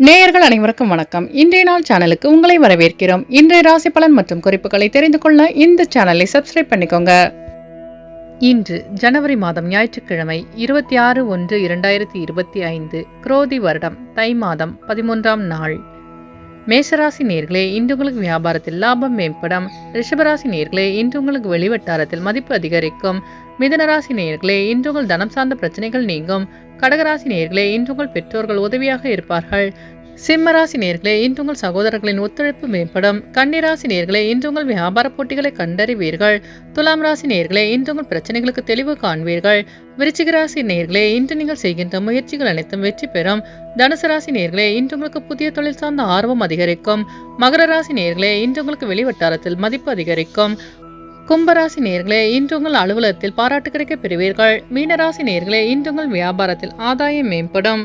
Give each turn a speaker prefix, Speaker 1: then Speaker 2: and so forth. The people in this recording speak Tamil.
Speaker 1: நேயர்கள் அனைவருக்கும் வணக்கம். இன்றைய நாள் சேனலுக்கு உங்களை வரவேற்கிறோம். இன்றைய ராசி பலன் மற்றும் குறிப்புகளை தெரிந்து கொள்ள இந்த சேனலை சப்ஸ்கிரைப் பண்ணிக்கோங்க. இன்று ஜனவரி மாதம் ஞாயிற்றுக்கிழமை 26/1/2025 குரோதி வருடம் தை மாதம் 13ஆம் நாள். மேஷராசி நேர்களே, இன்று உங்களுக்கு வியாபாரத்தில் லாபம் மேம்படும். ரிஷபராசி நேர்களே, இன்று உங்களுக்கு வெளிவட்டாரத்தில் மதிப்பு அதிகரிக்கும். மிதுனராசி நேர்களே, இன்று உங்கள் தனம் சார்ந்த பிரச்சனைகள் நீங்கும். கடகராசி நேர்களே, இன்று உங்கள் பெற்றோர்கள் உதவியாக இருப்பார்கள். சிம்மராசி நேர்களே, இன்று உங்கள் சகோதரர்களின் ஒத்துழைப்பு மேம்படும். கன்னிராசி நேர்களே, இன்று உங்கள் வியாபார போட்டிகளை கண்டறிவீர்கள். துலாம் ராசி நேர்களே, இன்று உங்கள் பிரச்சனைகளுக்கு தெளிவு காண்பீர்கள். விருச்சிக ராசி நேர்களே, இன்று நீங்கள் செய்கின்ற முயற்சிகள் அனைத்தும் வெற்றி பெறும். தனுசு ராசி நேர்களே, இன்று உங்களுக்கு புதிய தொழில் சார்ந்த ஆர்வம் அதிகரிக்கும். மகர ராசி நேர்களே, இன்று உங்களுக்கு வெளிவட்டாரத்தில் மதிப்பு அதிகரிக்கும். கும்பராசி நேர்களே, இன்று உங்கள் அலுவலகத்தில் பாராட்டு கிடைக்க பெறுவீர்கள். மீனராசி நேர்களே, இன்று உங்கள் வியாபாரத்தில் ஆதாயம் மேம்படும்.